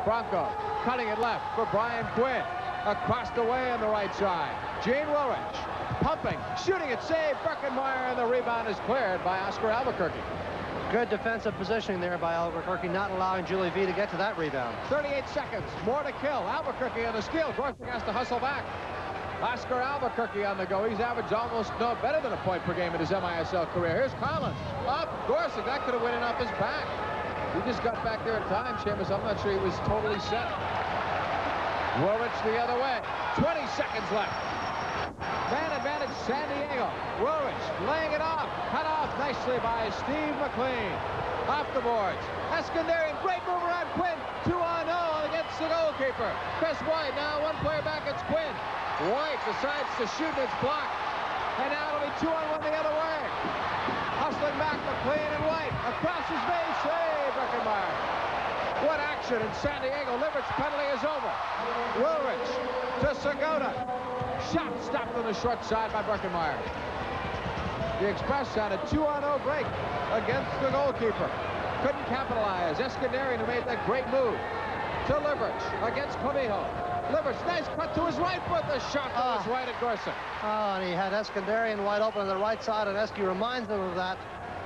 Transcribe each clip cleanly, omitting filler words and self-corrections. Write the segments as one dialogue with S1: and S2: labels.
S1: Bronco cutting it left for Brian Quinn. Across the way on the right side. Gene Wilrich pumping, shooting it, saved. Birkenmeyer, and the rebound is cleared by Oscar Albuquerque.
S2: Good defensive positioning there by Albuquerque, not allowing Julie V to get to that rebound.
S1: 38 seconds, more to kill. Albuquerque on the steal. Gorsuch has to hustle back. Oscar Albuquerque on the go. He's averaged almost no better than a point per game in his MISL career. Here's Collins. Up, Gorsuch. That could have went in off his back. He just got back there in time, Seamus. I'm not sure he was totally set. Wilrich the other way. 20 seconds left. Man advantage, San Diego. Wilrich laying it off. Cut off nicely by Steve McLean. Off the boards. Eskandarian, great move around Quinn. 2-0 against the goalkeeper. Chris White, now one player back, it's Quinn. White decides to shoot, and it's blocked. And now it'll be 2-on-1 the other way. Hustling back, McLean and White. Across his face, save, Birkenmeyer. What action in San Diego. Liverich's penalty is over. Wilrich to Segota. Shot stopped on the short side by Birkenmeyer. The Express had a 2-on-0 break against the goalkeeper. Couldn't capitalize. Eskandarian, who made that great move to Liverich against Clavijo. Liverich, nice cut to his right foot. The shot to his right at Gorsuch.
S2: Oh, and he had Eskandarian wide open on the right side, and Esky reminds him of that.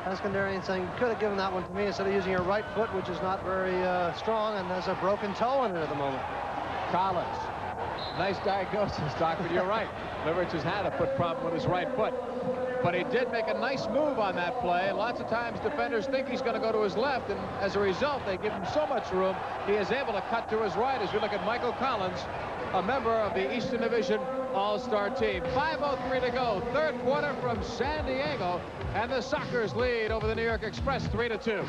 S2: Eskandarian saying, you could have given that one to me instead of using your right foot, which is not very strong, and there's a broken toe in it at the moment.
S1: Collins. Nice diagnosis, Doc, but you're right. Liverich has had a foot problem with his right foot. But he did make a nice move on that play, and lots of times defenders think he's going to go to his left, and as a result, they give him so much room, he is able to cut to his right as we look at Michael Collins, a member of the Eastern Division All-Star team. 5:03 to go, third quarter from San Diego, and the Sockers lead over the New York Express 3-2.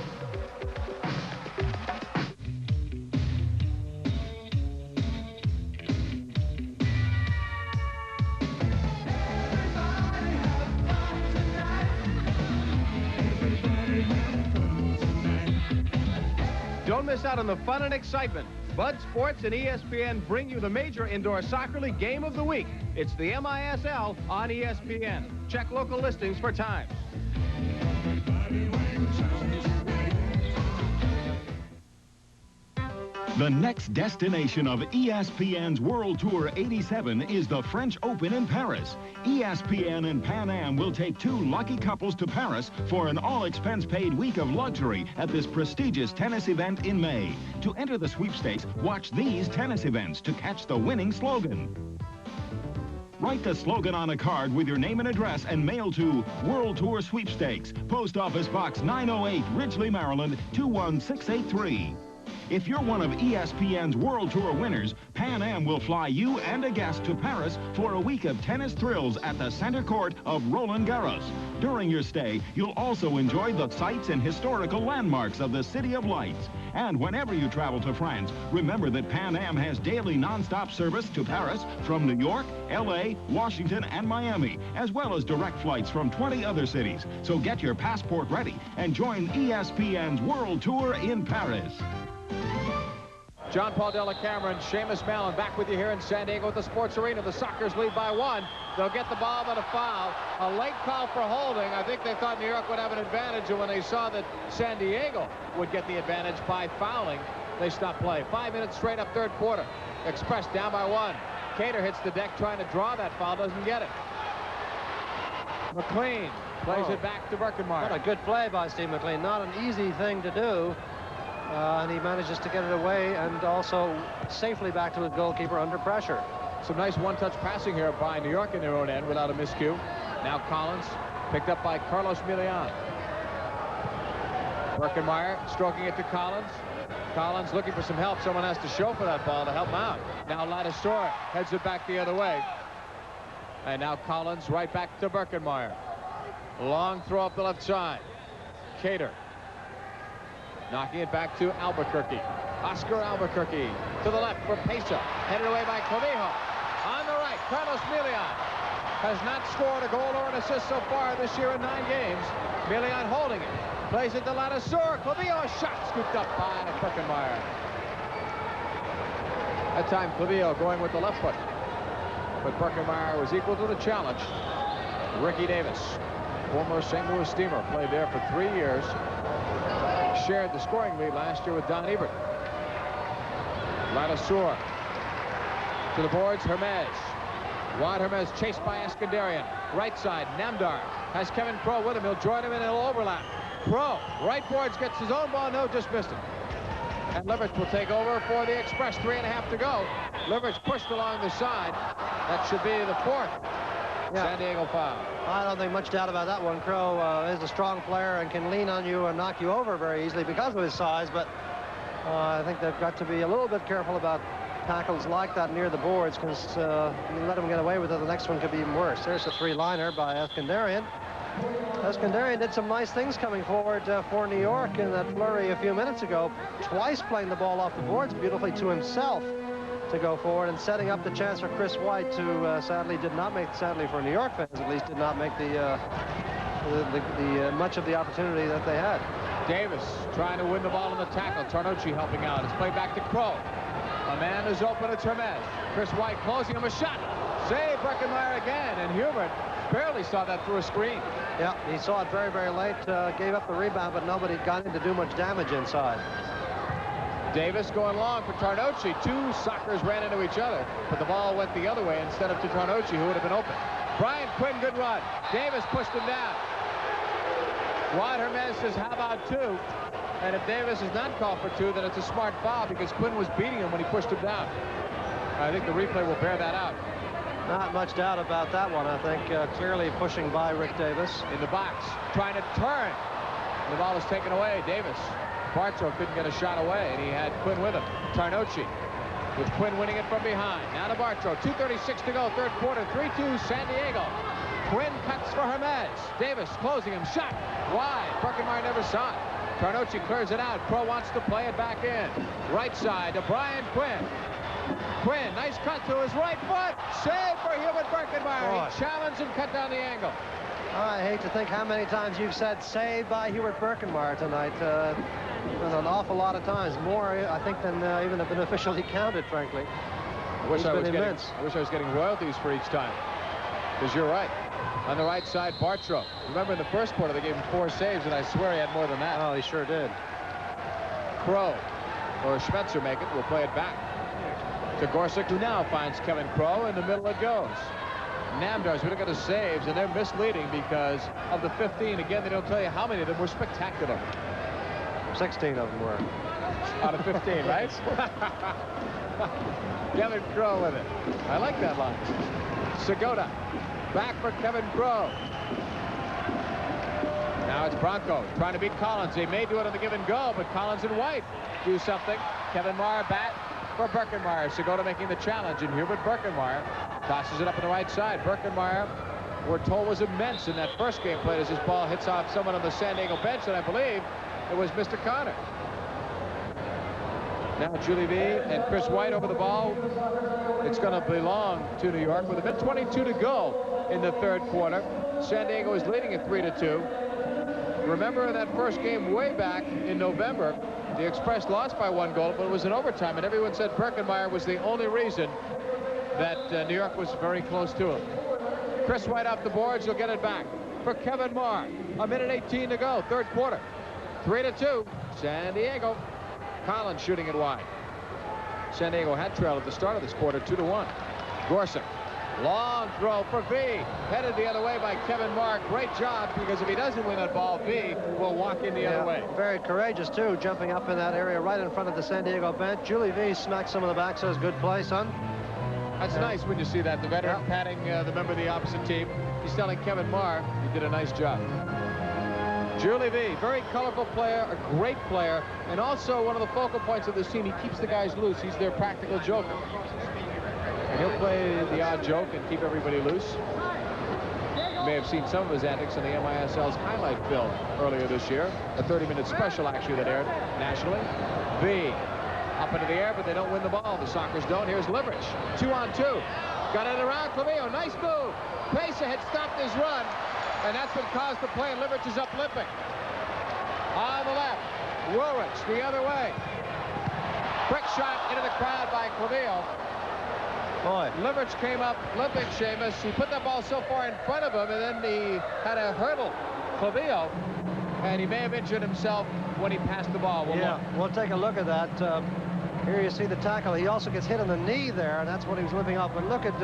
S1: Don't miss out on the fun and excitement. Bud Sports and ESPN bring you the major indoor soccer league game of the week. It's the MISL on ESPN. Check local listings for times.
S3: The next destination of ESPN's World Tour 87 is the French Open in Paris. ESPN and Pan Am will take two lucky couples to Paris for an all-expense-paid week of luxury at this prestigious tennis event in May. To enter the sweepstakes, watch these tennis events to catch the winning slogan. Write the slogan on a card with your name and address and mail to World Tour Sweepstakes, Post Office Box 908, Ridgely, Maryland, 21683. If you're one of ESPN's World Tour winners, Pan Am will fly you and a guest to Paris for a week of tennis thrills at the center court of Roland Garros. During your stay, you'll also enjoy the sights and historical landmarks of the City of Lights. And whenever you travel to France, remember that Pan Am has daily nonstop service to Paris from New York, LA, Washington, and Miami, as well as direct flights from 20 other cities. So get your passport ready and join ESPN's World Tour in Paris.
S1: John Paul Della Camera and Seamus Mallon back with you here in San Diego at the Sports Arena. The Sockers lead by 1. They'll get the ball but a foul. A late call for holding. I think they thought New York would have an advantage, and when they saw that San Diego would get the advantage by fouling, they stopped play. 5 minutes straight up third quarter. Express down by 1. Cater hits the deck trying to draw that foul, doesn't get it. McLean plays it back to Birkenmeyer.
S2: What a good play by Steve McLean. Not an easy thing to do. And he manages to get it away and also safely back to his goalkeeper under pressure.
S1: Some nice one-touch passing here by New York in their own end without a miscue. Now Collins picked up by Carlos Milian. Birkenmeyer stroking it to Collins. Collins looking for some help. Someone has to show for that ball to help him out. Now Ladisor heads it back the other way. And now Collins right back to Birkenmeyer. Long throw up the left side. Cater. Knocking it back to Albuquerque. Oscar Albuquerque to the left for Pesa. Headed away by Clavijo. On the right, Carlos Milian has not scored a goal or an assist so far this year in 9 games. Milian holding it. Plays it to Ladisor. Clavijo, a shot scooped up by Birkenmeyer. That time Clavijo going with the left foot. But Birkenmeyer was equal to the challenge. Ricky Davis, former St. Louis Steamer, played there for 3 years. Shared the scoring lead last year with Don Ebert. Ladouceur to the boards. Hermes. Juan Hermes chased by Eskandarian. Right side. Namdar has Kevin Crow with him. He'll join him and it'll overlap. Crow, right boards, gets his own ball. No, just missed it. And Liverich will take over for the Express. 3.5 to go. Liverich pushed along the side. That should be the 4th. Yeah. San Diego foul.
S2: I don't think much doubt about that one. Crow is a strong player and can lean on you and knock you over very easily because of his size, but I think they've got to be a little bit careful about tackles like that near the boards, because you let him get away with it, the next one could be even worse. There's a 3-liner by Eskandarian. Eskandarian did some nice things coming forward for New York in that flurry a few minutes ago. Twice playing the ball off the boards beautifully to himself to go forward and setting up the chance for Chris White to sadly for New York fans at least, did not make the much of the opportunity that they had.
S1: Davis trying to win the ball in the tackle. Tarnocci helping out. It's played back to Crow. A man is open. It's Hermes. Chris White closing him a shot. Save Breckenmeyer again, and Hubert barely saw that through a screen.
S2: Yeah, he saw it very, very late. Gave up the rebound, but nobody got in to do much damage inside.
S1: Davis going long for Tarnocci. Two Sockers ran into each other, but the ball went the other way instead of to Tarnocci, who would have been open. Brian Quinn, good run. Davis pushed him down. Juan Hermes says, how about 2? And if Davis is not called for 2, then it's a smart foul because Quinn was beating him when he pushed him down. I think the replay will bear that out.
S2: Not much doubt about that one, I think. Clearly pushing by Rick Davis.
S1: In the box, trying to turn. The ball is taken away. Davis. Bartow couldn't get a shot away, and he had Quinn with him. Tarnocci with Quinn winning it from behind. Now to Bartow. 2:36 to go, third quarter. 3-2 San Diego. Quinn cuts for Hermes. Davis closing him. Shot wide. Breckenmeyer never saw it. Tarnocci clears it out. Crow wants to play it back in. Right side to Brian Quinn. Quinn, nice cut to his right foot. Save for Hubert Breckenmeyer. He challenged and cut down the angle.
S2: I hate to think how many times you've said saved by Hubert Breckenmeyer tonight. An awful lot of times. More, I think, than even have been officially counted, frankly.
S1: I wish I was getting royalties for each time. Because you're right. On the right side, Bartow. Remember in the first quarter they gave him 4 saves, and I swear he had more than that.
S2: Oh, he sure did.
S1: Crow, or Schmetzer make it, will play it back to Gorsuch, who now finds Kevin Crow. In the middle it goes. Namdar's, we look at the saves, and they're misleading because of the 15. Again, they don't tell you how many of them were spectacular.
S2: 16 of them were.
S1: Out of 15, right? Kevin Crow with it. I like that line. Segota. Back for Kevin Crow. Now it's Bronco trying to beat Collins. They may do it on the give and go, but Collins and White do something. Kevin Meyer back for Breckenmeyer. Segota making the challenge, and Hubert Breckenmeyer tosses it up on the right side. Breckenmeyer, we're told, was immense in that first game played as his ball hits off someone on the San Diego bench, and I believe it was Mr. Connor. Now Julie V and Chris White over the ball. It's going to belong to New York with a minute 22 to go in the third quarter. San Diego is leading at 3-2. Remember in that first game way back in November, the Express lost by 1 goal, but it was in overtime, and everyone said Breckenmeyer was the only reason that New York was very close to him. Chris White off the boards. He'll get it back for Kevin Marr. A minute 18 to go, third quarter. 3-2, San Diego. Collins shooting it wide. San Diego had trailed at the start of this quarter, 2-1. Gorsuch, long throw for V. Headed the other way by Kevin Marr. Great job, because if he doesn't win that ball, V will walk in the other way.
S2: Very courageous, too, jumping up in that area right in front of the San Diego bench. Julie V smacked some of the back, says, good play, son.
S1: That's nice when you see that. The veteran patting the member of the opposite team. He's telling Kevin Marr, you did a nice job. Julie V, very colorful player, a great player, and also one of the focal points of this team. He keeps the guys loose. He's their practical joker. And he'll play the odd joke and keep everybody loose. You may have seen some of his antics in the MISL's highlight film earlier this year. A 30-minute special, actually, that aired nationally. V up into the air, but they don't win the ball. The Sockers don't. Here's Liverich. 2-on-2. Got it around Clavio. Nice move. Pesa had stopped his run, and that's what caused the play, and Liverich is up limping. On the left, Woolrich the other way. Quick shot into the crowd by Clavio.
S2: Boy.
S1: Liverich came up limping, Seamus. He put that ball so far in front of him, and then he had a hurdle, Clavio, and he may have injured himself when he passed the ball.
S2: We'll take a look at that. Here you see the tackle. He also gets hit on the knee there, and that's what he was limping off. But look at,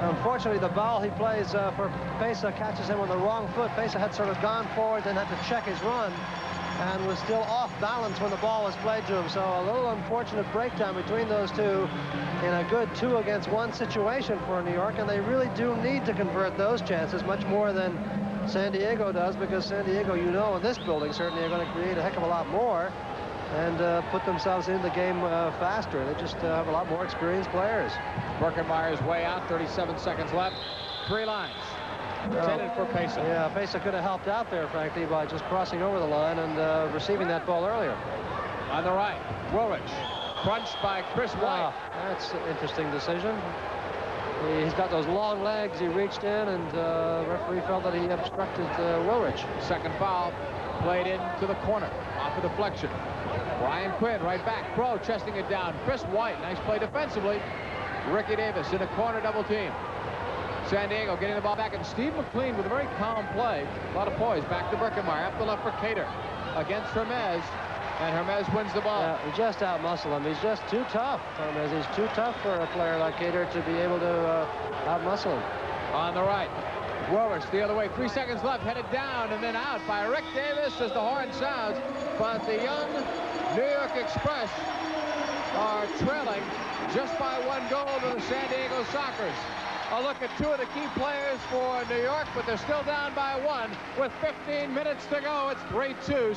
S2: unfortunately, the ball he plays for Pesa catches him on the wrong foot. Pesa had sort of gone forward and had to check his run and was still off balance when the ball was played to him. So a little unfortunate breakdown between those two in a good 2-against-1 situation for New York, and they really do need to convert those chances much more than San Diego does, because San Diego, you know, in this building certainly are going to create a heck of a lot more and put themselves in the game faster. They just have a lot more experienced players.
S1: Birkenmeyer's way out, 37 seconds left. 3 lines. Intended for Pesa.
S2: Yeah, Pesa could have helped out there, frankly, by just crossing over the line and receiving that ball earlier.
S1: On the right, Woolrich, crunched by Chris White.
S2: That's an interesting decision. He's got those long legs. He reached in, and the referee felt that he obstructed Woolrich.
S1: Second foul, played into the corner, off a deflection. Brian Quinn right back. Crow chesting it down. Chris White, nice play defensively. Ricky Davis in a corner double team. San Diego getting the ball back, and Steve McLean with a very calm play. A lot of poise. Back to Birkenmeyer. Up the left for Cater against Hermes. And Hermes wins the ball.
S2: Yeah, he just outmuscle him. He's just too tough, Hermes. He's too tough for a player like Cater to be able to outmuscle him.
S1: On the right, Woolrich the other way. 3 seconds left. Headed down and then out by Rick Davis as the horn sounds. But the young New York Express are trailing just by 1 goal to the San Diego Sockers. A look at 2 of the key players for New York, but they're still down by 1 with 15 minutes to go. It's 3-2.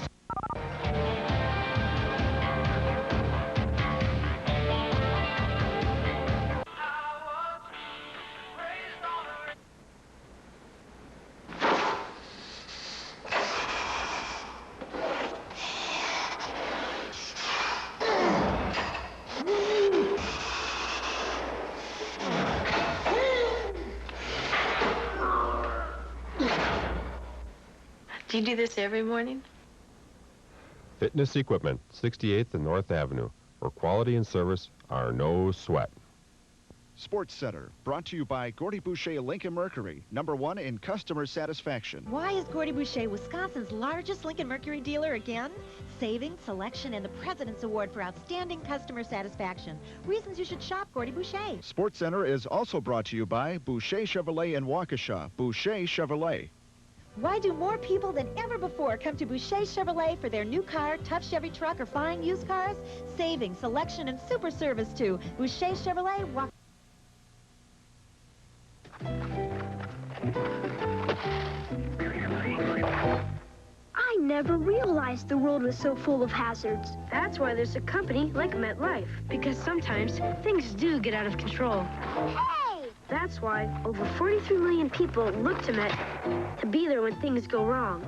S4: Do you do this every morning?
S5: Fitness Equipment, 68th and North Avenue, where quality and service are no sweat.
S6: Sports Center, brought to you by Gordy Boucher Lincoln Mercury, #1 in customer satisfaction.
S7: Why is Gordy Boucher Wisconsin's largest Lincoln Mercury dealer again? Saving, selection, and the President's Award for outstanding customer satisfaction. Reasons you should shop Gordy Boucher.
S6: Sports Center is also brought to you by Boucher Chevrolet in Waukesha. Boucher Chevrolet.
S7: Why do more people than ever before come to Boucher Chevrolet for their new car, tough Chevy truck, or buying used cars? Saving, selection, and super service too. Boucher Chevrolet.
S8: I never realized the world was so full of hazards. That's why there's a company like MetLife, because sometimes things do get out of control. Hey! That's why over 43 million people look to Met to be there when things go wrong.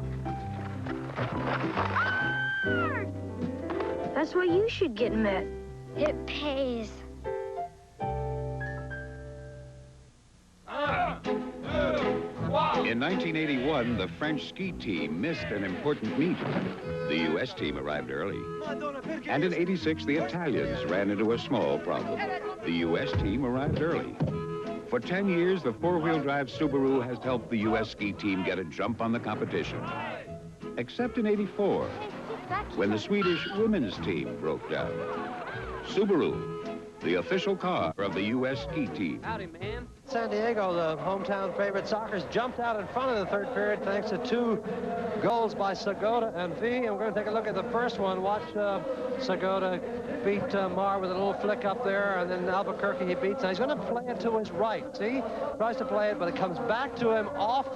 S8: That's why you should get Met. It pays.
S9: In 1981, the French ski team missed an important meet. The U.S. team arrived early. And in '86, the Italians ran into a small problem. The U.S. team arrived early. For 10 years, the four-wheel drive Subaru has helped the U.S. ski team get a jump on the competition. Except in '84, when the Swedish women's team broke down. Subaru, the official car of the U.S. ski team.
S2: Howdy, man. San Diego, the hometown favorite, Sockers jumped out in front of the third period thanks to 2 goals by Segota and V. And we're going to take a look at the first one. Watch Segota beat Marr with a little flick up there, and then Albuquerque he beats. Now he's going to play it to his right. See? Tries to play it, but it comes back to him off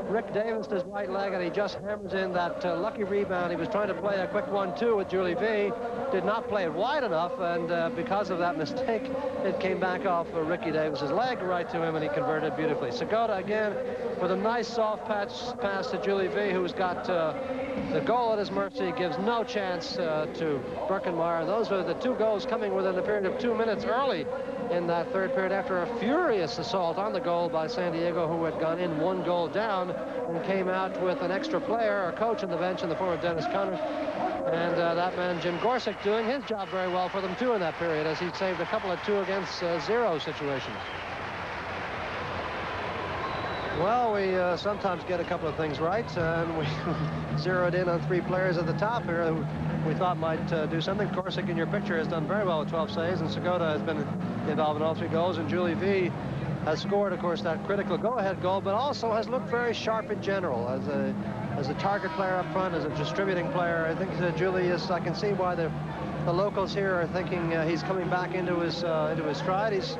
S2: Rick Davis' right leg, and he just hammers in that lucky rebound. He was trying to play a quick 1-2 with Julie V. Did not play it wide enough, and because of that mistake, it came back off Ricky Davis' leg right to him, and he converted beautifully. Segota again with a nice soft pass to Julie V, who's got the goal at his mercy, gives no chance to Birkenmeyer. Those were the 2 goals coming within a period of 2 minutes early in that third period after a furious assault on the goal by San Diego, who had gone in 1 goal down and came out with an extra player, a coach on the bench in the form of Dennis Conner. And that man, Jim Gorsuch, doing his job very well for them, too, in that period, as he saved a couple of 2-against-0 situations. Well, we sometimes get a couple of things right, and we zeroed in on 3 players at the top here who we thought might do something. Gorsuch, in your picture, has done very well with 12 saves, and Segota has been involved in all 3 goals, and Julie V has scored, of course, that critical go-ahead goal, but also has looked very sharp in general as a target player up front, as a distributing player. I think Julie is. I can see why the locals here are thinking he's coming back into his stride. He's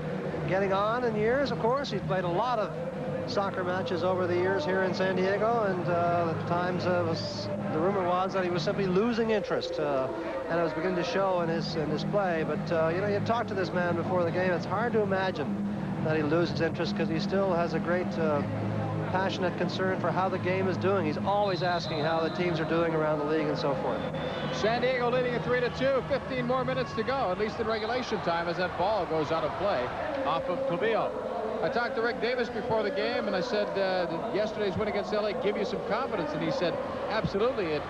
S2: getting on in years, of course. He's played a lot of soccer matches over the years here in San Diego, and at times the rumor was that he was simply losing interest, and it was beginning to show in his play. But you know, you talk to this man before the game, it's hard to imagine that he loses interest, because he still has a great passionate concern for how the game is doing. He's always asking how the teams are doing around the league and so forth.
S1: San Diego leading at 3-2. 15 more minutes to go, at least in regulation time, as that ball goes out of play off of Clavillo. I talked to Rick Davis before the game, and I said, did yesterday's win against LA give you some confidence? And he said, absolutely. It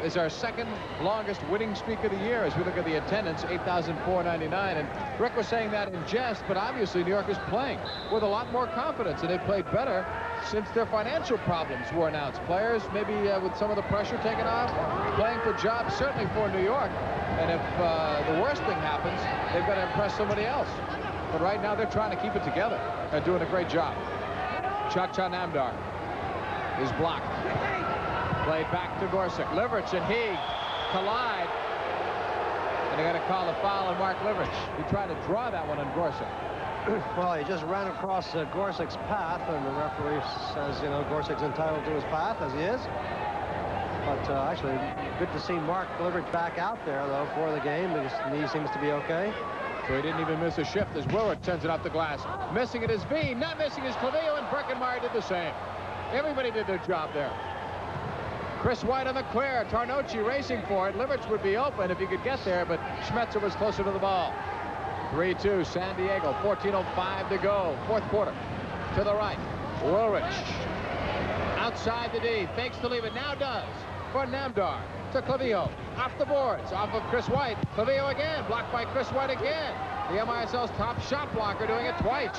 S1: is our second longest winning streak of the year as we look at the attendance, 8,499. And Rick was saying that in jest, but obviously New York is playing with a lot more confidence, and they've played better since their financial problems were announced. Players, maybe with some of the pressure taken off, playing for jobs, certainly for New York. And if the worst thing happens, they've got to impress somebody else. But right now, they're trying to keep it together and doing a great job. Cha-Cha Namdar is blocked. Played back to Gorsuch. Liverich and he collide. And they're going to call a foul on Mark Liverich. He tried to draw that one on Gorsuch.
S2: Well, he just ran across Gorsuch's path, and the referee says, you know, Gorsuch's entitled to his path, as he is. But actually, good to see Mark Liverich back out there, though, for the game. His knee seems to be okay.
S1: So he didn't even miss a shift as Willard sends it off the glass. Missing it is V, not missing is Clavillo, and Birkenmeyer did the same. Everybody did their job there. Chris White on the clear. Tarnocci racing for it. Liverich would be open if he could get there, but Schmetzer was closer to the ball. 3-2, San Diego, 14:05 to go. Fourth quarter. To the right. Woolrich. Outside the D. Fakes to leave it. Now does. For Namdar. To Clavillo. Off the boards. Off of Chris White. Clavillo again. Blocked by Chris White again. The MISL's top shot blocker doing it twice.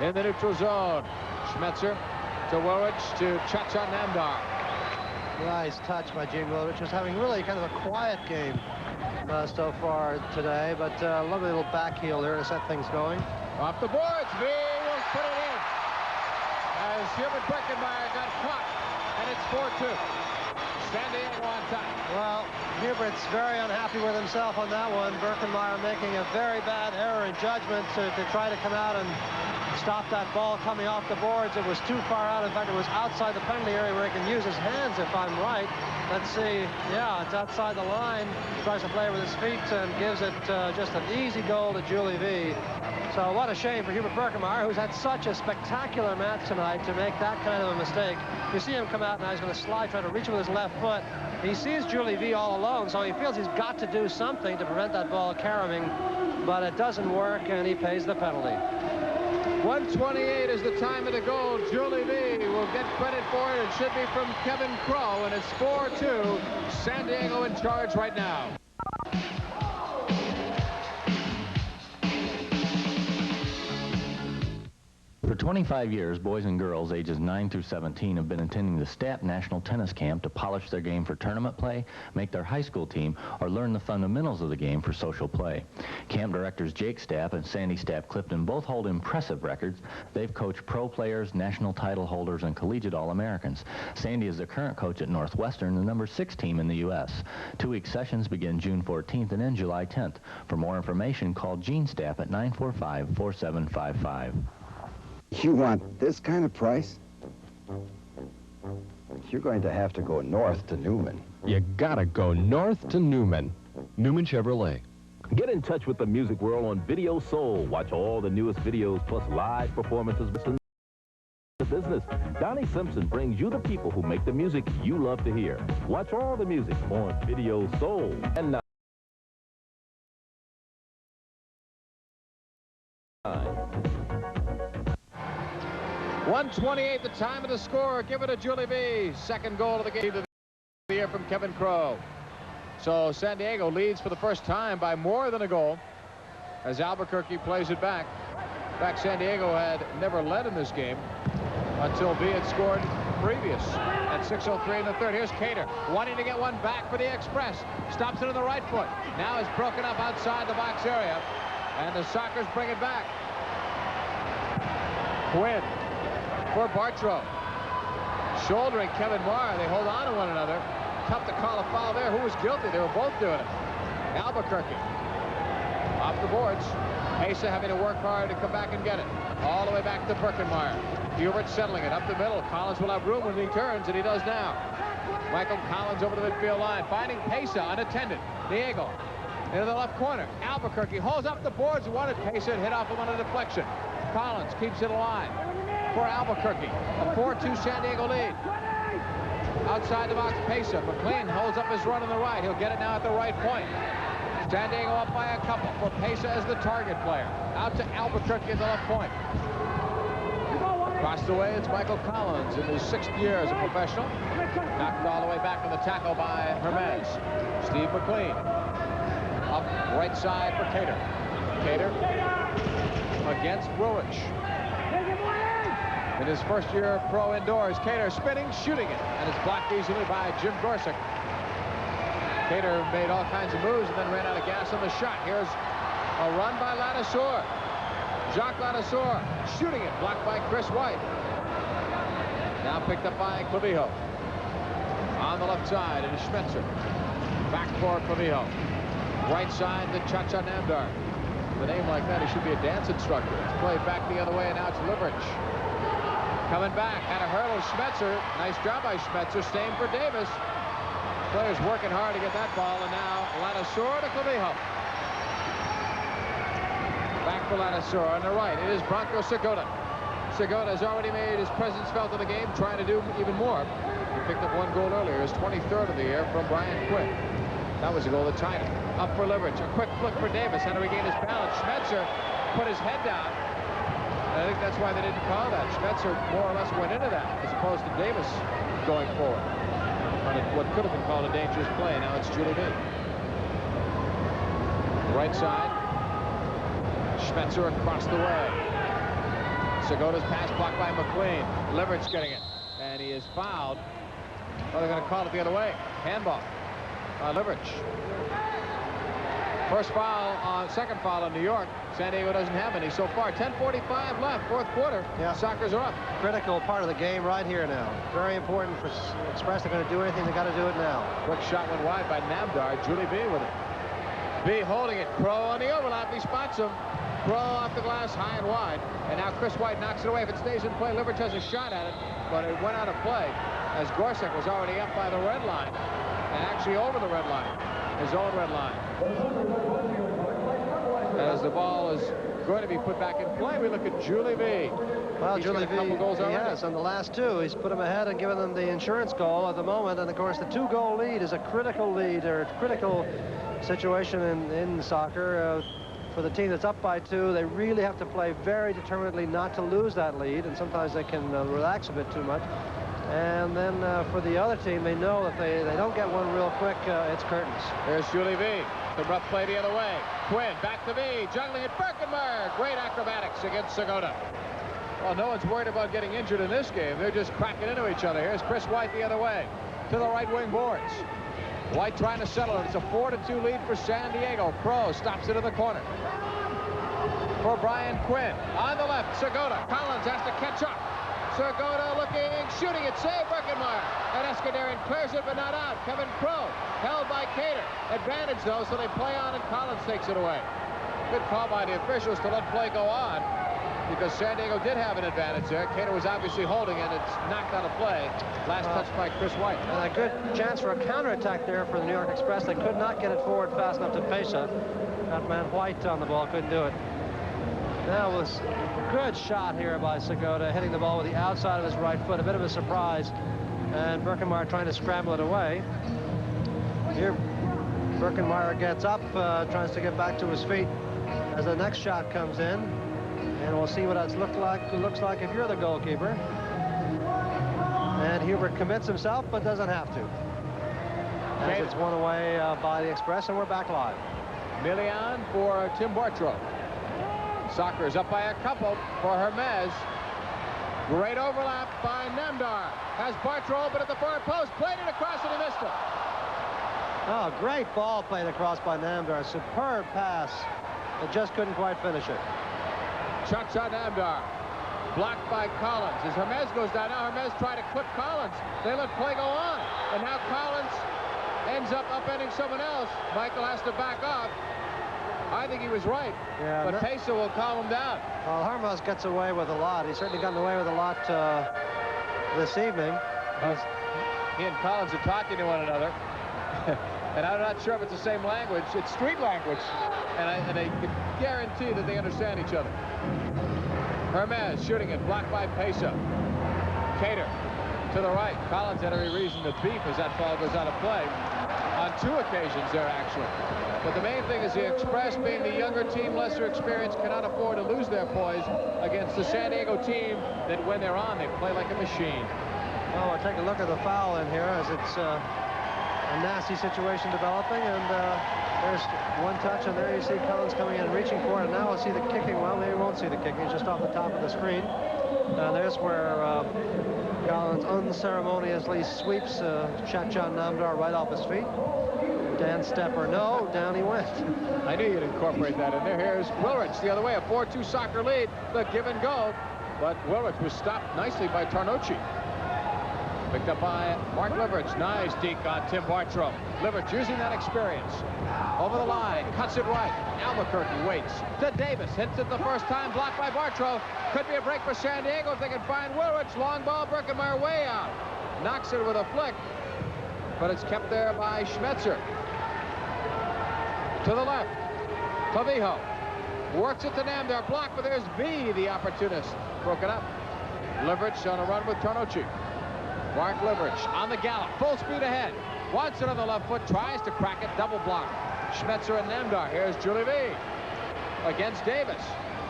S1: In the neutral zone. Schmetzer to Woolrich to Cha-Cha Namdar.
S2: Nice touch by Gene Woolrich. Was having really kind of a quiet game so far today, but lovely little back heel there to set things going.
S1: Off the boards. V will put it in. As Hubert Birkenmeyer got caught, and it's 4-2. San Diego on top.
S2: Well, Hubert's very unhappy with himself on that one. Birkenmeyer making a very bad error in judgment to try to come out and stop that ball coming off the boards. It was too far out. In fact, it was outside the penalty area where he can use his hands, if I'm right. Let's see. Yeah, it's outside the line. He tries to play with his feet and gives it just an easy goal to Julie V. So what a shame for Hubert Birkenmeyer, who's had such a spectacular match tonight, to make that kind of a mistake. You see him come out now. He's going to slide, trying to reach with his left foot. He sees Julie V all alone, so he feels he's got to do something to prevent that ball carrying, but it doesn't work, and he pays the penalty.
S1: 1:28 is the time of the goal. Julie V will get credit for it. It should be from Kevin Crow, and it's 4-2. San Diego in charge right now.
S10: For 25 years, boys and girls ages 9 through 17 have been attending the Stapp National Tennis Camp to polish their game for tournament play, make their high school team, or learn the fundamentals of the game for social play. Camp directors Jake Stapp and Sandy Stapp-Clifton both hold impressive records. They've coached pro players, national title holders, and collegiate All-Americans. Sandy is the current coach at Northwestern, the number 6 team in the U.S. 2-week sessions begin June 14th and end July 10th. For more information, call Gene Stapp at 945-4755.
S11: You want this kind of price? You're going to have to go north to Newman.
S5: You gotta go north to Newman. Newman Chevrolet.
S12: Get in touch with the music world on Video Soul. Watch all the newest videos plus live performances. The business. Donnie Simpson brings you the people who make the music you love to hear. Watch all the music on Video Soul. And now.
S1: 1:28, the time of the score. Give it to Julie V. Second goal of the game of the year from Kevin Crow. So San Diego leads for the first time by more than a goal as Albuquerque plays it back. In fact, San Diego had never led in this game until V had scored previous at With 6:03 in the third. Here's Cater wanting to get one back for the Express. Stops it on the right foot. Now it's broken up outside the box area. And the Sockers bring it back. Quinn for Bartrow. Shouldering Kevin Marr. They hold on to one another. Tough to call a foul there. Who was guilty? They were both doing it. Albuquerque off the boards. Pesa having to work hard to come back and get it. All the way back to Birkenmeyer. Hubert settling it up the middle. Collins will have room when he turns, and he does now. Michael Collins over the midfield line, finding Pesa unattended. Diego into the left corner. Albuquerque holds up the boards and wanted Pesa and hit off him on a deflection. Collins keeps it alive for Albuquerque. A 4-2 San Diego lead. Outside the box, Pesa. McLean holds up his run on the right. He'll get it now at the right point. San Diego up by a couple for Pesa as the target player. Out to Albuquerque at the left point. Across the way, it's Michael Collins in his 6th year as a professional. Knocked all the way back on the tackle by Hermes. Steve McLean. Up right side for Cater. Cater against Rulich. In his first year of pro indoors, Cater spinning, shooting it, and it's blocked easily by Jim Gorsuch. Cater made all kinds of moves and then ran out of gas on the shot. Here's a run by Ladouceur. Jacques Ladouceur shooting it, blocked by Chris White. Now picked up by Clavijo. On the left side, it is Schmetzer. Back for Clavijo. Right side to Chacha Namdar. With a name like that, he should be a dance instructor. It's played back the other way, and now it's Liverich. Coming back, had a hurdle, Schmetzer. Nice job by Schmetzer, staying for Davis. Players working hard to get that ball, and now Ladouceur to Clavijo. Back for Ladouceur on the right. It is Bronco Segota. Segota has already made his presence felt in the game, trying to do even more. He picked up 1 goal earlier, his 23rd of the year from Brian Quinn. That was a goal that tied it. Up for Liverich. A quick flick for Davis. How to regain his balance. Schmetzer put his head down. And I think that's why they didn't call that. Schmetzer more or less went into that, as opposed to Davis going forward on what could have been called a dangerous play. Now it's Julie B. Right side. Schmetzer across the way. Segota's pass blocked by McLean. Liverich getting it. And he is fouled. Oh, they're going to call it the other way. Handball by Liverich. First foul, second foul on New York. San Diego doesn't have any so far. 10:45 left, 4th quarter.
S2: Yeah.
S1: Sockers are up.
S2: Critical part of the game right here now. Very important for Express. They're going to do anything. They got to do it now.
S1: Quick shot went wide by Namdar. Julie B with it. B holding it. Crow on the overlap. He spots him. Crow off the glass, high and wide. And now Chris White knocks it away. If it stays in play, Liverich has a shot at it, but it went out of play as Gorsuch was already up by the red line and actually over the red line, his own red line. As the ball is going to be put back in play, we look at Julie B.
S2: Well,
S1: He's
S2: Julie
S1: got a couple goals already.
S2: Yes, on the last 2, he's put them ahead and given them the insurance goal at the moment. And of course, the 2-goal lead is a critical lead, or a critical situation in soccer. For the team that's up by 2, they really have to play very determinedly not to lose that lead, and sometimes they can relax a bit too much. And then for the other team, they know if they don't get one real quick, it's curtains.
S1: There's Julie V. The rough play the other way. Quinn back to V. Juggling at Birkenmeyer. Great acrobatics against Segota. Well, no one's worried about getting injured in this game. They're just cracking into each other. Here's Chris White the other way to the right wing boards. White trying to settle it. It's a 4-2 lead for San Diego. Pro stops it in the corner for Brian Quinn. On the left, Segota. Collins has to catch up. Segota looking, shooting it, save Birkenmeyer. And Escuderian clears it, but not out. Kevin Crow held by Cater. Advantage, though, so they play on, and Collins takes it away. Good call by the officials to let play go on, because San Diego did have an advantage there. Cater was obviously holding it. It's knocked out of play. Last touch by Chris White.
S2: And a good chance for a counterattack there for the New York Express. They could not get it forward fast enough to Pesa. That man White on the ball couldn't do it. That was a good shot here by Segota, hitting the ball with the outside of his right foot. A bit of a surprise. And Birkenmeyer trying to scramble it away. Here, Birkenmeyer gets up, tries to get back to his feet as the next shot comes in. And we'll see what that looks like if you're the goalkeeper. And Hubert commits himself, but doesn't have to. As it's won away by the Express, and we're back live.
S1: Milian for Tim Bartrow. Soccer is up by a couple for Hermes. Great overlap by Namdar. Has Bartrow open at the far post. Played it across and he missed it.
S2: Oh, great ball played across by Namdar. Superb pass. But just couldn't quite finish it.
S1: Cha-Cha Namdar. Blocked by Collins. As Hermes goes down, now Hermes tried to clip Collins. They let play go on. And now Collins ends up upending someone else. Michael has to back off. I think he was right. Yeah, but Pesa will calm him down.
S2: Well, Hermes gets away with a lot. He's certainly gotten away with a lot this evening.
S1: He and Collins are talking to one another. And I'm not sure if it's the same language. It's street language. And I can guarantee that they understand each other. Hermes shooting it, blocked by Pesa. Cater to the right. Collins had every reason to beef as that ball goes out of play. On 2 occasions there, actually. But the main thing is the Express, being the younger team, lesser experience, cannot afford to lose their poise against the San Diego team that when they're on, they play like a machine.
S2: Well, we'll take a look at the foul in here as it's a nasty situation developing, and there's one touch, and there you see Collins coming in and reaching for it, and now we'll see the kicking. Well, maybe we won't see the kicking. It's just off the top of the screen. There's where Collins unceremoniously sweeps Cha-Cha Namdar right off his feet. Dan Stepper, no, down he went.
S1: I knew you'd incorporate that in there. Here's Wilrich the other way, a 4-2 soccer lead. The give and go, but Wilrich was stopped nicely by Tarnocci. Picked up by Mark Liverich. Nice deke on Tim Bartrow. Liverich using that experience. Over the line, cuts it right. Albuquerque waits. To Davis, hits it the first time, blocked by Bartrow. Could be a break for San Diego if they can find Wilrich. Long ball, Birkenmeyer way out. Knocks it with a flick, but it's kept there by Schmetzer. To the left, Clavijo works it to Namdar, blocked, but there's V, the opportunist. Broken up. Liverich on a run with Tarnocci. Mark Liverich on the gallop, full speed ahead. Wants it on the left foot, tries to crack it, double block. Schmetzer and Namdar. Here's Julie V against Davis.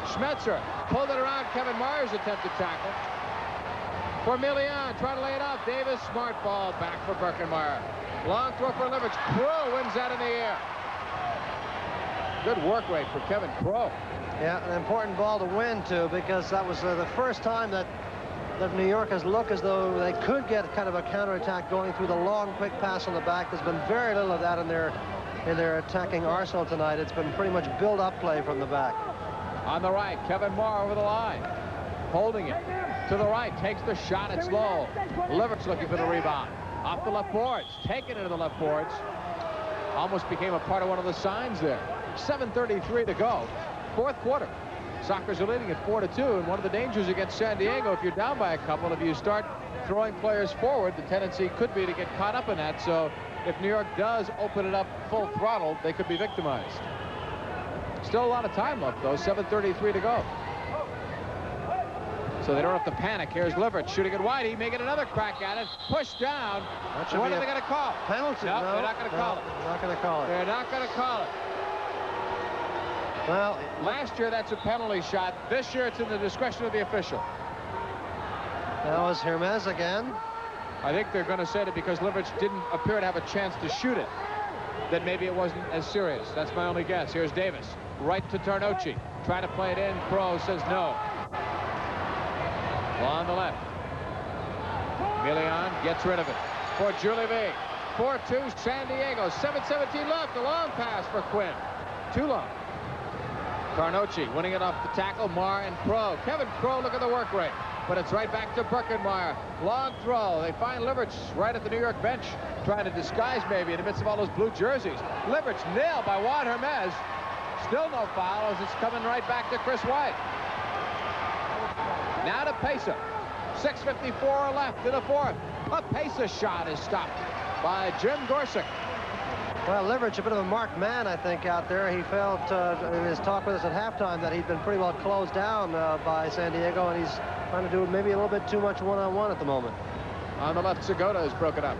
S1: Schmetzer pulled it around Kevin Myers' attempt to tackle. For Milian, trying to lay it off. Davis, smart ball back for Birkenmeyer. Long throw for Liverich. Crow wins that in the air. Good work rate for Kevin Crow.
S2: Yeah, an important ball to win, too, because that was the first time that New York has looked as though they could get kind of a counterattack going through the long, quick pass on the back. There's been very little of that in their attacking arsenal tonight. It's been pretty much build-up play from the back.
S1: On the right, Kevin Marr over the line. Holding it. To the right, takes the shot. It's low. Liverich looking for the rebound. Off the left boards. Taken into the left boards. Almost became a part of one of the signs there. 7:33 to go. Fourth quarter. Sockers are leading at 4-2, and one of the dangers against San Diego, if you're down by a couple, if you start throwing players forward, the tendency could be to get caught up in that. So if New York does open it up full throttle, they could be victimized. Still a lot of time left, though. 7:33 to go. So they don't have to panic. Here's Liverich shooting it wide. He may get another crack at it. Pushed down. What are they going to call?
S2: Penalty.
S1: No, they're not going to call it.
S2: They're not going to call it.
S1: They're not going to call it.
S2: Well,
S1: last year that's a penalty shot. This year it's in the discretion of the official.
S2: That was Hermes again.
S1: I think they're going to say that because Liverich didn't appear to have a chance to shoot it, that maybe it wasn't as serious. That's my only guess. Here's Davis. Right to Tarnocci. Trying to play it in. Crow says no. Ball on the left. Milian gets rid of it for Julie V. 4-2 San Diego. 7:17 left. A long pass for Quinn. Too long. Tarnocci winning it off the tackle. Marr and Crow. Kevin Crow, look at the work rate. But it's right back to Birkenmeyer. Long throw. They find Liverich right at the New York bench, trying to disguise maybe in the midst of all those blue jerseys. Liverich nailed by Juan Hermes. Still no foul as it's coming right back to Chris White. Now to Pesa. 6:54 left in the fourth. A Pesa shot is stopped by Jim Gorsuch.
S2: Well, Liverich, a bit of a marked man, I think, out there. He felt in his talk with us at halftime that he'd been pretty well closed down by San Diego, and he's trying to do maybe a little bit too much one-on-one at the moment.
S1: On the left, Segota is broken up.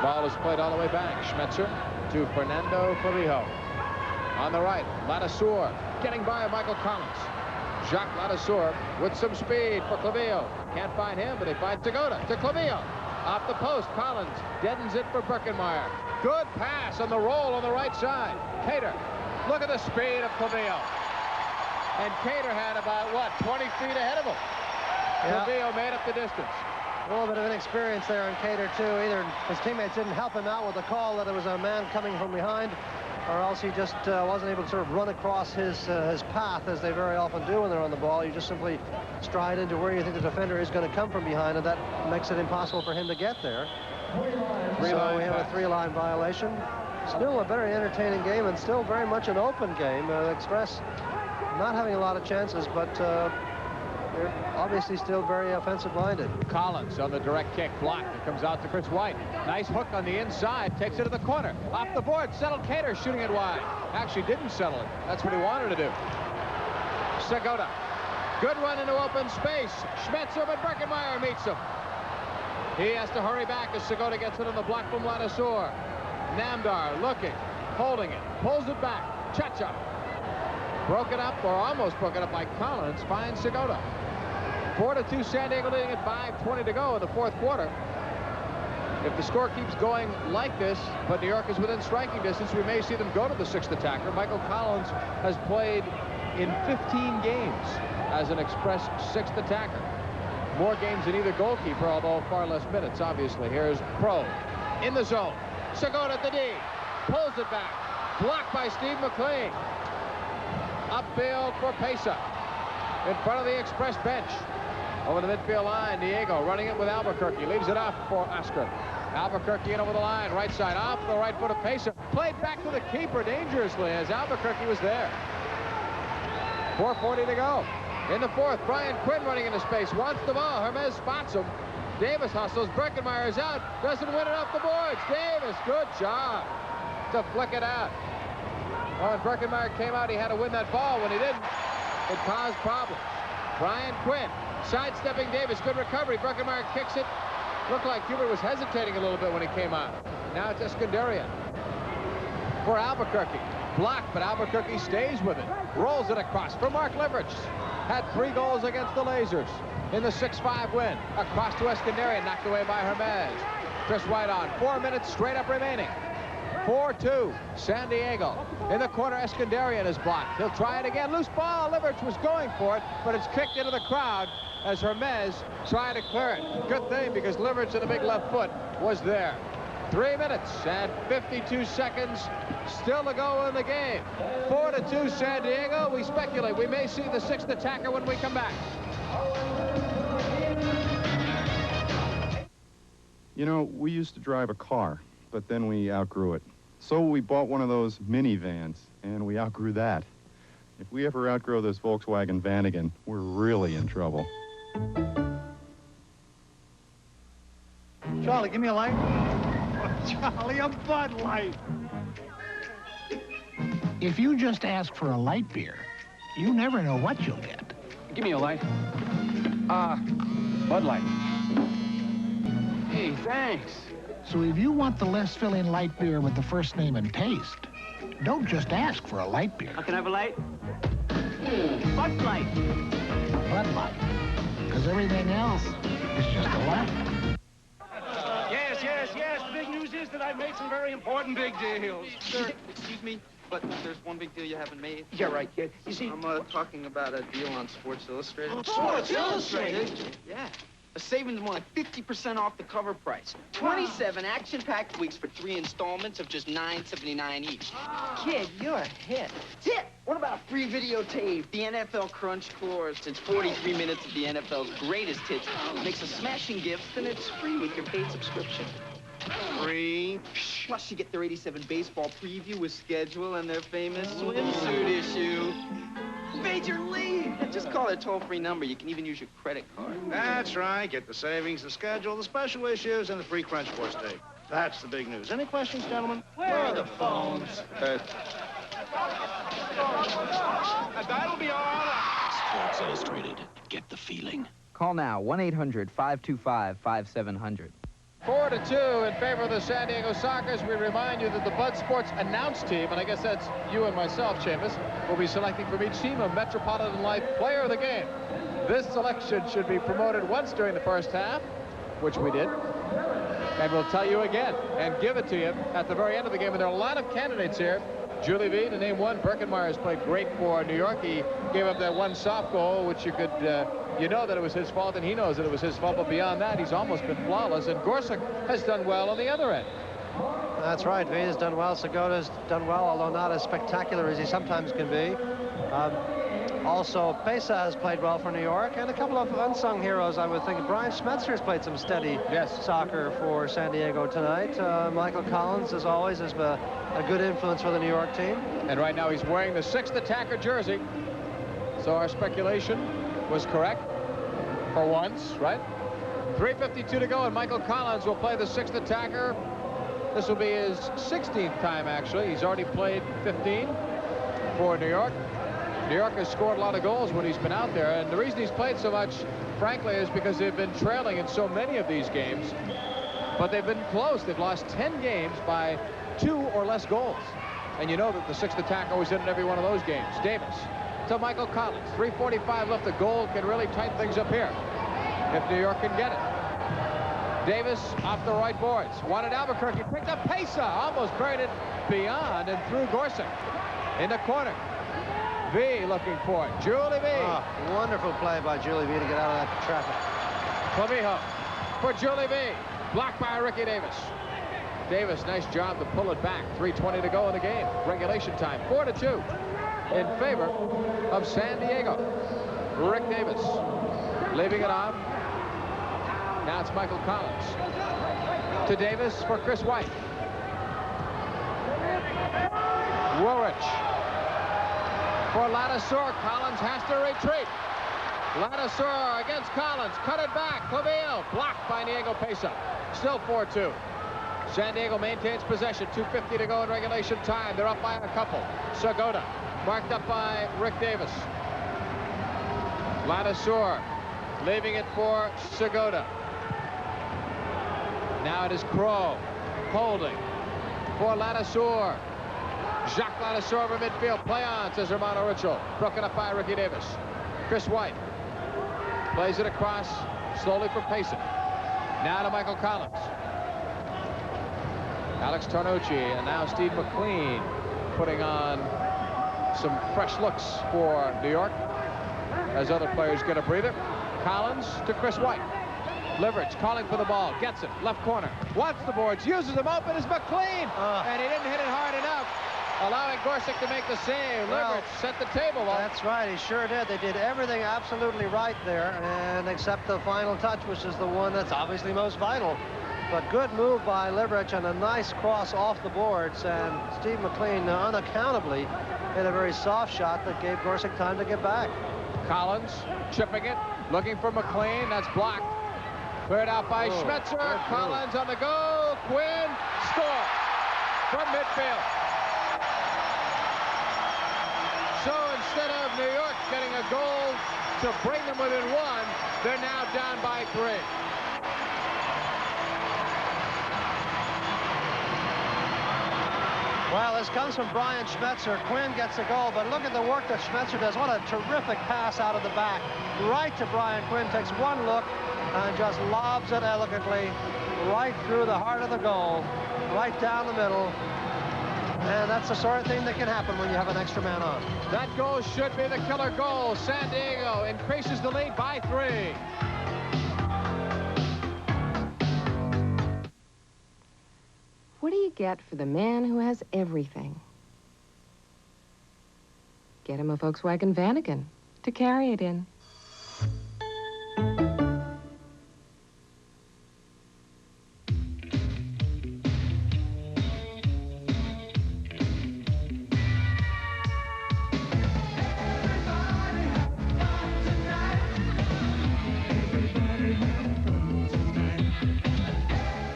S1: Ball is played all the way back. Schmetzer to Fernando Clavijo. On the right, Ladouceur getting by Michael Collins. Jacques Ladouceur with some speed for Clavijo. Can't find him, but they find Segota to Clavijo. Off the post, Collins deadens it for Birkenmeyer. Good pass on the roll on the right side. Cater, look at the speed of Clavijo. And Cater had about, what, 20 feet ahead of him. Trevino made up the distance.
S2: A little bit of inexperience there in Cater, too. Either his teammates didn't help him out with the call that it was a man coming from behind, or else he just wasn't able to sort of run across his path, as they very often do when they're on the ball. You just simply stride into where you think the defender is going to come from behind, and that makes it impossible for him to get there. So we have a three-line violation. Still a very entertaining game, and still very much an open game. The Express not having a lot of chances, but they're obviously still very offensive-minded.
S1: Collins on the direct kick, blocked. It comes out to Chris White. Nice hook on the inside, takes it to the corner. Off the board, settled Cater, shooting it wide. Actually didn't settle it. That's what he wanted to do. Segota. Good run into open space. Schmetzer, but Birkenmeyer meets him. He has to hurry back as Segota gets it on the block from Ladouceur. Namdar looking, holding it, pulls it back. Cha-cha. Broken up, or almost broken up by Collins, finds Segota. 4-2 San Diego leading at 5:20 to go in the fourth quarter. If the score keeps going like this, but New York is within striking distance, we may see them go to the sixth attacker. Michael Collins has played in 15 games as an Express sixth attacker. More games than either goalkeeper, although far less minutes, obviously. Here's Pro in the zone. Segota at the D. Pulls it back. Blocked by Steve McLean. Upfield for Pesa. In front of the Express bench. Over the midfield line, Diego running it with Albuquerque. Leaves it off for Oscar. Albuquerque in over the line. Right side off the right foot of Pesa. Played back to the keeper dangerously as Albuquerque was there. 4:40 to go. In the fourth, Brian Quinn running into space. Wants the ball. Hermes spots him. Davis hustles. Birkenmeyer is out. Doesn't win it off the boards. Davis, good job to flick it out. Well, when Birkenmeyer came out, he had to win that ball. When he didn't, it caused problems. Brian Quinn sidestepping Davis. Good recovery. Birkenmeyer kicks it. Looked like Hubert was hesitating a little bit when he came out. Now it's Escandarian for Albuquerque. Blocked, but Albuquerque stays with it. Rolls it across for Mark Leverage. Had 3 goals against the Lasers in the 6-5 win. Across to Escandarian, knocked away by Hermes. Chris White on. 4 minutes straight up remaining. 4-2, San Diego. In the corner, Escandarian is blocked. He'll try it again. Loose ball. Leverage was going for it, but it's kicked into the crowd as Hermes tried to clear it. Good thing, because Leverage in the big left foot was there. 3 minutes and 52 seconds still to go in the game. 4-2 San Diego. We speculate we may see the sixth attacker when we come back.
S13: You know, we used to drive a car, but then we outgrew it. So we bought one of those minivans, and we outgrew that. If we ever outgrow this Volkswagen van again, we're really in trouble.
S14: Charlie, give me a light. Charlie, a Bud Light.
S15: If you just ask for a light beer, you never know what you'll get.
S16: Give me a light. Bud Light. Hey, thanks.
S15: So if you want the less filling light beer with the first name and taste, don't just ask for a light beer.
S16: Can I have a light? Bud Light.
S15: Bud Light. Because everything else is just a light.
S14: Yes. The big news is that I've made some very important big deals.
S17: Sir, excuse me, but there's one big deal you haven't made.
S14: Yeah, right, kid. You see,
S17: I'm talking about a deal on Sports Illustrated.
S14: Sports Illustrated?
S17: Yeah. A savings more like 50% off the cover price. 27 action-packed weeks for 3 installments of just $9.79 each.
S14: Kid, you're a hit.
S17: Hit! What about a free videotape? The NFL Crunch Course. It's 43 minutes of the NFL's greatest hits. Makes a smashing gift, and it's free with your paid subscription.
S14: Free.
S17: Plus, you get their 87 baseball preview with schedule and their famous swimsuit issue. Major League! Just call their toll-free number. You can even use your credit card.
S14: That's right. Get the savings, the schedule, the special issues, and the free Crunch Course tape. That's the big news. Any questions, gentlemen?
S17: Where are the phones?
S14: That'll be all right.
S15: Sports Illustrated. Get the feeling.
S18: Call now, 1-800-525-5700.
S1: 4-2 in favor of the San Diego Sockers. We remind you that the Bud Sports announce team, and I guess that's you and myself, Seamus, will be selecting from each team a Metropolitan Life Player of the Game. This selection should be promoted once during the first half, which we did, and we'll tell you again and give it to you at the very end of the game. And there are a lot of candidates here Julie V, to name one. Birkenmeyer's played great for New York. He gave up that one soft goal, which you could, you know that it was his fault, and he knows that it was his fault. But beyond that, he's almost been flawless. And Gorsuch has done well on the other end.
S2: That's right. V has done well. Segoda's done well, although not as spectacular as he sometimes can be. Also, Pesa has played well for New York, and a couple of unsung heroes, I would think. Brian Schmetzer's played some steady soccer for San Diego tonight. Michael Collins, as always, has been a good influence for the New York team.
S1: And right now he's wearing the 6th attacker jersey. So our speculation was correct for once, right? 3:52 to go, and Michael Collins will play the 6th attacker. This will be his 16th time, actually. He's already played 15 for New York. New York has scored a lot of goals when he's been out there, and the reason he's played so much, frankly, is because they've been trailing in so many of these games. But they've been close. They've lost 10 games by 2 or less goals. And you know that the 6th attacker was in every one of those games. Davis to Michael Collins. 3:45 left. The goal can really tighten things up here if New York can get it. Davis off the right boards. Wanted Albuquerque. Picked up Pesa. Almost buried it beyond and through Gorsuch. In the corner. V looking for it. Julie V.
S2: Wonderful play by Julie V to get out of that traffic.
S1: Clavijo for Julie V. Blocked by Ricky Davis. Davis, nice job to pull it back. 3:20 to go in the game. Regulation time. 4-2 in favor of San Diego. Rick Davis leaving it on. Now it's Michael Collins. To Davis for Chris White. Woolrich for Ladouceur. Collins has to retreat. Ladouceur against Collins. Cut it back. Claville blocked by Diego Pesa. Still 4-2. San Diego maintains possession. 2:50 to go in regulation time. They're up by a couple. Segoda marked up by Rick Davis. Ladouceur leaving it for Segoda. Now it is Crow holding for Ladouceur. Jacques Ladouceur over midfield. Play on, says Romano Ritchell. Broken up by Ricky Davis. Chris White plays it across slowly for Payson. Now to Michael Collins. Alex Tarnucci, and now Steve McLean putting on some fresh looks for New York as other players get a breather. Collins to Chris White. Leverage calling for the ball. Gets it. Left corner. Wants the boards. Uses them open as McLean. And he didn't hit it hard enough. Allowing Gorsuch to make the save. Leverage set the table up.
S2: That's right. He sure did. They did everything absolutely right there, and except the final touch, which is the one that's obviously most vital. But good move by Leverage and a nice cross off the boards. And Steve McLean unaccountably hit a very soft shot that gave Gorsuch time to get back.
S1: Collins chipping it. Looking for McLean. That's blocked. Cleared out by Schmetzer. Collins on the go. Quinn score from midfield. So instead of New York getting a goal to bring them within 1, they're now down by 3.
S2: Well, this comes from Brian Schmetzer. Quinn gets a goal, but look at the work that Schmetzer does. What a terrific pass out of the back. Right to Brian Quinn. Takes one look and just lobs it elegantly right through the heart of the goal, right down the middle. And that's the sort of thing that can happen when you have an extra man on.
S1: That goal should be the killer goal. San Diego increases the lead by 3.
S18: What do you get for the man who has everything? Get him a Volkswagen Vanagon to carry it in.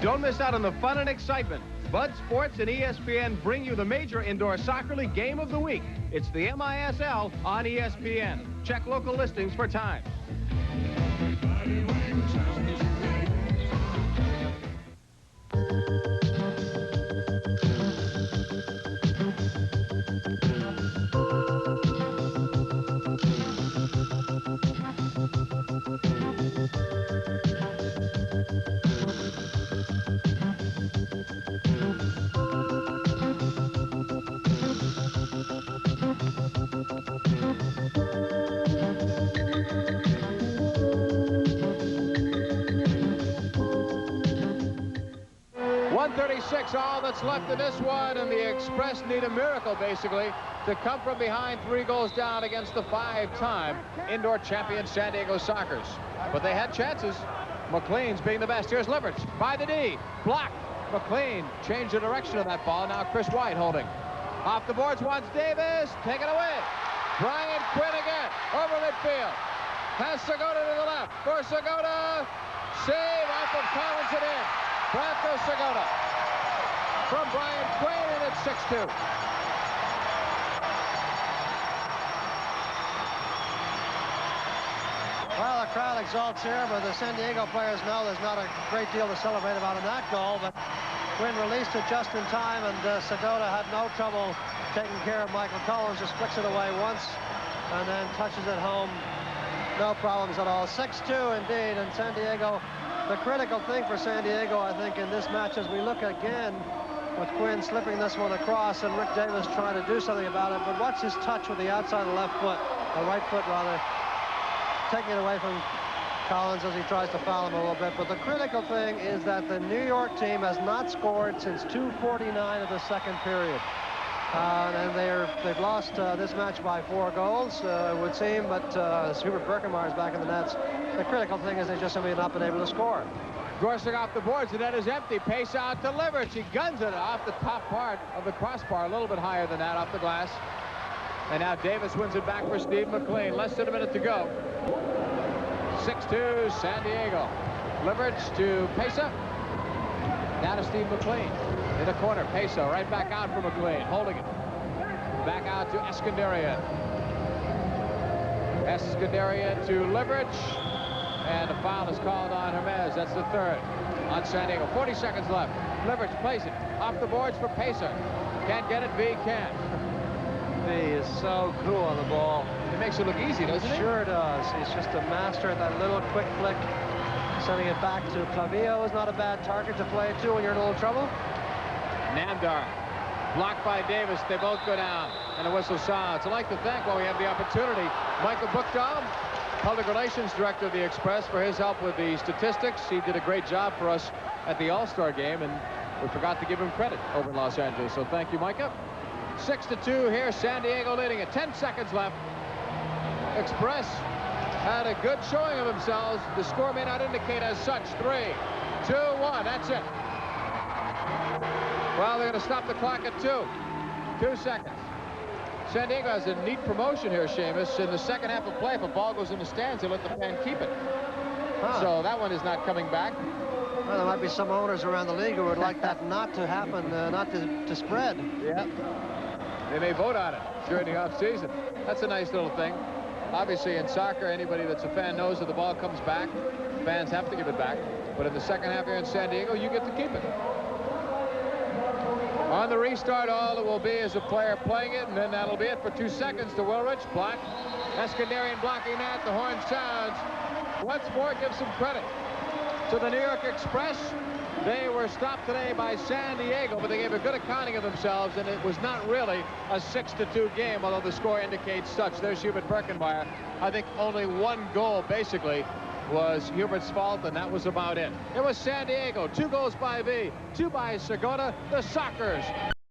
S1: Don't miss out on the fun and excitement. Bud Sports and ESPN bring you the major indoor soccer league game of the week. It's the MISL on ESPN. Check local listings for times. 1:36, all that's left in this one, and the Express need a miracle, basically, to come from behind 3 goals down against the 5-time indoor champion San Diego Sockers. But they had chances. McLean's being the best. Here's Liverts by the D. Blocked. McLean changed the direction of that ball. Now Chris White holding. Off the boards wants Davis. Taken away. Brian Quinn again. Over midfield. Pass Segota to the left. For Segota. Save off of Collins and in. Branko Segota. From Brian Quinn, and it's 6-2.
S2: Well, the crowd exalts here, but the San Diego players know there's not a great deal to celebrate about in that goal, but Quinn released it just in time, and Segota had no trouble taking care of Michael Collins. Just flicks it away once and then touches it home. No problems at all. 6-2 indeed, and San Diego, the critical thing for San Diego, I think, in this match, as we look again with Quinn slipping this one across and Rick Davis trying to do something about it, but watch his touch with the outside of the left foot, the right foot rather, taking it away from Collins as he tries to foul him a little bit. But the critical thing is that the New York team has not scored since 2:49 of the second period. And they've lost this match by 4 goals, it would seem, but Hubert Birkenmeyer's back in the nets. The critical thing is they just simply not been able to score.
S1: Gorsing off the boards, the net is empty. Pace out to Liverts. He guns it off the top part of the crossbar, a little bit higher than that, off the glass. And now Davis wins it back for Steve McLean. Less than a minute to go. 6-2 San Diego. Liverts to Pesa. Now to Steve McLean. In the corner, Pesa right back out for McLean. Holding it. Back out to Eskandarian. Eskandarian to Liverts. And a foul is called on Hermes. That's the 3rd on San Diego. 40 seconds left. Liverts plays it. Off the boards for Pesa. Can't get it. V can.
S2: V is so cool on the ball.
S1: It makes it look easy, doesn't it?
S2: Sure does. He's just a master at that little quick flick. Sending it back to Clavillo is not a bad target to play to when you're in a little trouble.
S1: Namdar blocked by Davis. They both go down, and the whistle sounds. I'd like to thank, while we have the opportunity, Michael Buchdahl, Public Relations Director of the Express, for his help with the statistics. He did a great job for us at the All-Star game, and we forgot to give him credit over in Los Angeles. So thank you, Micah. 6-2 here, San Diego leading it. 10 seconds left. Express had a good showing of themselves. The score may not indicate as such. 3, 2, 1. That's it. Well, they're going to stop the clock at 2 seconds. San Diego has a neat promotion here, Seamus. In the second half of play, if a ball goes in the stands, they let the fan keep it. So that one is not coming back.
S2: Well, there might be some owners around the league who would like that not to happen, not to spread.
S1: Yeah. They may vote on it during the offseason. That's a nice little thing. Obviously, in soccer, anybody that's a fan knows that the ball comes back. Fans have to give it back. But in the second half here in San Diego, you get to keep it. On the restart, all it will be is a player playing it, and then that'll be it for 2 seconds to Willrich. Block. Eskandarian blocking that. The horn sounds. Once more, give some credit to the New York Express. They were stopped today by San Diego, but they gave a good accounting of themselves, and it was not really a 6-2 game, although the score indicates such. There's Hubert Birkenmeyer. I think only 1 goal, basically, was Hubert's fault, and that was about it. It was San Diego. 2 goals by V, 2 by Segota. The Sockers